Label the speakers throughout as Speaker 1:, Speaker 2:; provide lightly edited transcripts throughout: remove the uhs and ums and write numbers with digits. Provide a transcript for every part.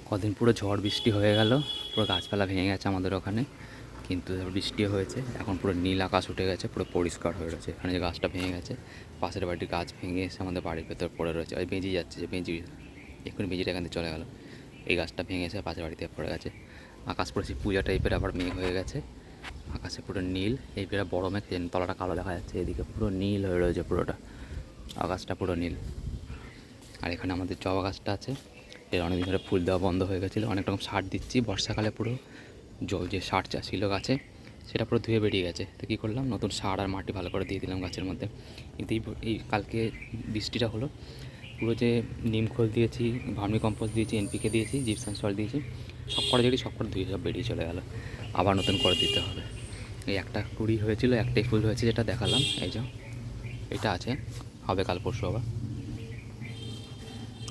Speaker 1: কদিন পুরো ঝড় বৃষ্টি হয়ে গেল, পুরো গাছপালা ভেঙে গেছে আমাদের ওখানে, কিন্তু বৃষ্টি হয়েছে, এখন পুরো নীল আকাশ উঠে গেছে, পুরো পরিষ্কার হয়ে রয়েছে। এখানে যে গাছটা ভেঙে গেছে, পাশের বাড়ির গাছ ভেঙে এসে আমাদের বাড়ির ভেতর পড়ে রয়েছে। ওই বেঁজি যাচ্ছে, যে বেঁজি এক্ষুনি বেঁজিটা এখান থেকে চলে গেল। এই গাছটা ভেঙে এসে পাশের বাড়িতে পড়ে গেছে। আকাশ পুরো সেই পূজা টাইপের আবার মেঘ হয়ে গেছে, আকাশে পুরো নীল। এই পুরো বড়ো মেঘ, তলাটা কালো দেখা যাচ্ছে, এদিকে পুরো নীল হয়ে রয়েছে পুরোটা, আকাশটা পুরো নীল। আর এখানে আমাদের জবা গাছটা আছে, এর অনেকদিন ধরে ফুল দেওয়া বন্ধ হয়ে গেছিলো। অনেক রকম সার দিচ্ছি, বর্ষাকালে পুরো যে সারটা ছিল গাছে সেটা পুরো ধুয়ে বেরিয়ে গেছে। তো কী করলাম, নতুন সার আর মাটি ভালো করে দিয়ে দিলাম গাছের মধ্যে। কিন্তু এই কালকে বৃষ্টিটা হলো, পুরো যে নিম খোল দিয়েছি, ভার্মি কম্পোস্ট দিয়েছি, এনপিকে দিয়েছি, জিপসাম সল্ট দিয়েছি, সব করে দিয়েছি, সব করে ধুয়ে সব বেরিয়ে চলে গেলো। আবার নতুন করে দিতে হবে। এই একটা কুড়ি হয়েছিল, একটাই ফুল হয়েছে যেটা দেখালাম, এই যে এটা আছে, হবে কাল পরশু আবার।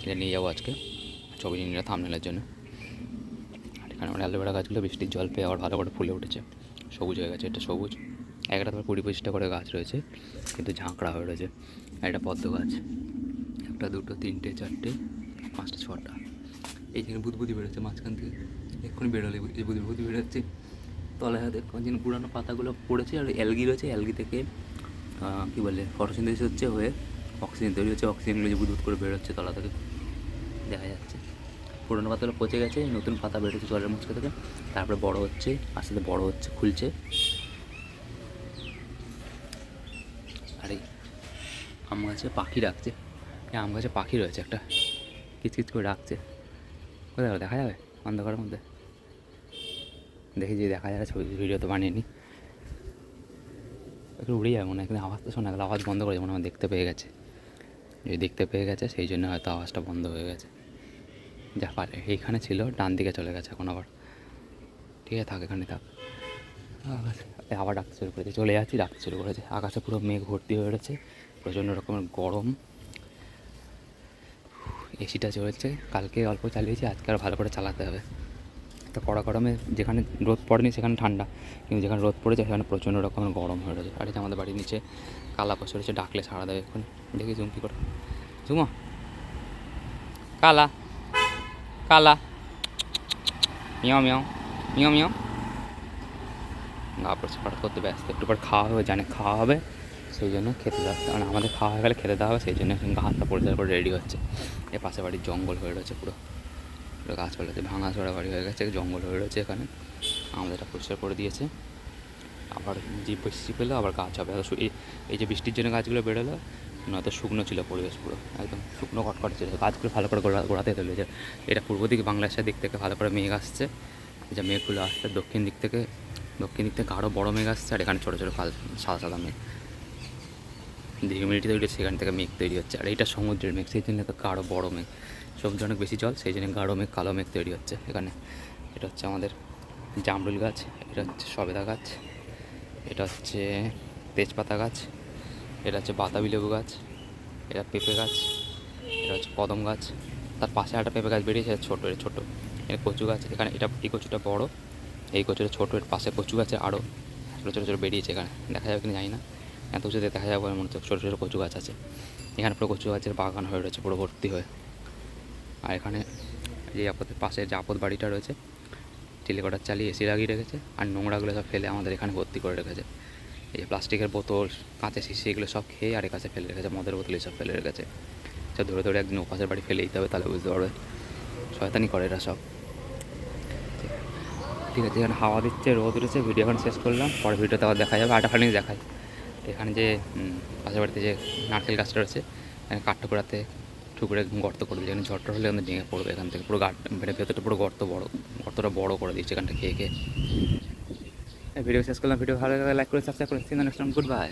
Speaker 1: এটা নিয়ে যাবো আজকে, ছবি নিয়ে থাম্বনেলের জন্য। আর এখানে আমার অ্যালোভেরা গাছগুলো বৃষ্টির জল পেয়ে আবার ভালো করে ফুলে উঠেছে, সবুজ হয়ে গেছে। এটা সবুজ, একটা তোমার 20-25টা করে গাছ রয়েছে, কিন্তু ঝাঁকড়া হয়ে রয়েছে। আর এটা পদ্ম গাছ, একটা দুটো তিনটে চারটে পাঁচটা ছটা। এইখানে বুদবুদি বেরোচ্ছে মাঝখান থেকে, এক্ষুনি বেরোলে এই বুদবুদি বেরোচ্ছে। তলায় দেখো যে পুরানো পাতাগুলো পড়েছে, আর অ্যালগি রয়েছে, অ্যালগি থেকে কী বলে ফটোসিনথেসিস হচ্ছে, হয়ে অক্সিজেন তৈরি হচ্ছে, অক্সিজেনগুলো যে বুদবুদ করে বেরোচ্ছে তলা থেকে দেখা যাচ্ছে। পুরোনো পাতাগুলো পচে গেছে, নতুন পাতা বেরোচ্ছে জলের মুচকে থেকে, তারপরে বড় হচ্ছে, আস্তে আস্তে বড় হচ্ছে, খুলছে। আর এই আম গাছে পাখি ডাকছে, এই আম গাছে পাখি রয়েছে একটা, কিচকিচ করে ডাকছে। কোথায় দেখা যাবে অন্ধকারের মধ্যে? দেখি যে দেখা যাবে, ছবি ভিডিও তো বানিয়ে নিই। একটু উড়ে যাবে মনে হয়, কিন্তু আওয়াজ তো শোনা গেল, আওয়াজ বন্ধ করে মনে হয় দেখতে পেয়ে গেছে। যদি দেখতে পেয়ে গেছে সেই জন্য হয়তো আওয়াজটা বন্ধ হয়ে গেছে। যা পারে এইখানে ছিল, ডান দিকে চলে গেছে এখন আবার। ঠিক আছে, থাক, এখানে থাক। আবার ডাকতে শুরু করেছে, চলে যাচ্ছি, ডাকতে শুরু করেছে। আকাশে পুরো মেঘ ভর্তি হয়ে রয়েছে, প্রচণ্ড রকমের গরম। এসিটা চলছে, কালকে অল্প চালিয়েছি, আজকে আর ভালো করে চালাতে হবে। তো কড়া গরমে যেখানে রোদ পড়েনি সেখানে ঠান্ডা, কিন্তু যেখানে রোদ পড়েছে সেখানে প্রচণ্ড রকমের গরম হয়ে রয়েছে। আর এই যে আমাদের বাড়ির নিচে কালা বসে রয়েছে, ডাকলে সাড়া দেবে এখন। দেখি জুম কী করে, জুমা কালা কালা মিয়াও মিয়াও মিয়াও মিয়াও। গা পরিষ্কার করতে ব্যস্ত, একটু পর খাওয়া হবে, জানে খাওয়া হবে, সেই জন্য খেতে দেওয়া, কারণ আমাদের খাওয়া হয়ে গেলে খেতে দেওয়া হবে, সেই জন্য এখন হাতটা পরিষ্কার করে রেডি হচ্ছে। এ পাশে বাড়ির জঙ্গল হয়ে রয়েছে পুরো, গাছপালা আছে, ভাঙা চড়া বাড়ি হয়ে গেছে, জঙ্গল হয়ে রয়েছে এখানে। আমাদের এটা পরিষ্কার করে দিয়েছে, আবার যে বৃষ্টি পেলো আবার গাছ হবে। এই যে বৃষ্টির জন্য গাছগুলো বেরোলো, নয়তো শুকনো ছিল পরিবেশ, পুরো একদম শুকনো কটকট ছিল। গাছগুলো ভালো করে গোড়াতে তুলেছে। এটা পূর্ব দিকে বাংলাদেশের দিক থেকে ভালো করে মেঘ আসছে, এই যে মেঘগুলো আসছে দক্ষিণ দিক থেকে আরও বড়ো মেঘ আসছে। আর এখানে ছোটো ছোটো সাদা সাদা মেঘ, যে হিউমিডিটি তৈরি হচ্ছে সেখান থেকে মেঘ তৈরি হচ্ছে। আর এইটা সমুদ্রের মেঘ, সেই জন্য তো গাঢ় বড়ো মেঘ, সমুদ্রে অনেক বেশি জল, সেই জন্য গাঢ় মেঘ কালো মেঘ তৈরি হচ্ছে এখানে। এটা হচ্ছে আমাদের জামরুল গাছ, এটা হচ্ছে সবেদা গাছ, এটা হচ্ছে তেজপাতা গাছ, এটা হচ্ছে বাতাবি লেবু গাছ, এটা পেঁপে গাছ, এটা হচ্ছে কদম গাছ। তার পাশে একটা পেঁপে গাছ বেরিয়েছে, ছোটো, এটা ছোটো। এটা কচু গাছ, এখানে এটা এই কচুটা বড়ো, এই কচুটা ছোটো। এর পাশে কচু গাছে আরও ছোটো ছোটো ছোটো বেরিয়েছে, এখানে দেখা যাবে কিনা জানি না, এত উঁচুতে দেখা যাবে মনে হচ্ছে। ছোটো ছোটো কচু গাছ আছে এখানে, পুরো কচু গাছের বাগান হয়ে রয়েছে পুরো ভর্তি হয়ে। আর এখানে যে আপদের পাশে যে আপদ বাড়িটা রয়েছে, টেলিকটার চালিয়ে এসি লাগিয়ে রেখেছে, আর নোংরাগুলো সব ফেলে আমাদের এখানে ভর্তি করে রেখেছে। এই যে প্লাস্টিকের বোতল, কাঁচের শিশি, এগুলো সব খেয়ে আর কাছে ফেলে রেখেছে, মদের বোতল সব ফেলে রেখেছে। সব ধরে ধরে একদিন ওপাশের বাড়ি ফেলে দিতে হবে, তাহলে বুঝতে পারবে। শয়তানি করে এরা সব। ঠিক আছে, এখানে হাওয়া দিচ্ছে, রোদ উঠেছে, ভিডিও এখন শেষ করলাম, পরে ভিডিওতে আবার দেখা যাবে। আটা ফালিয়ে দেখায়, এখানে যে পাশের বাড়িতে যে নারকেল গাছটা রয়েছে, এখানে কাঠঠোকরাতে ঠুকরে গর্ত করে দিয়েছে, এখানে ঝড়টা হলে আমাদের ভেঙে পড়বে এখান থেকে, পুরো ভেতরটা পুরো গর্তটা বড় করে দিয়েছে এখানটা খেয়ে খেয়ে। ভিডিও শেষ করলাম, ভিডিও ভালো লাগে লাইক করে সাবস্ক্রাইব করে, গুড বাই।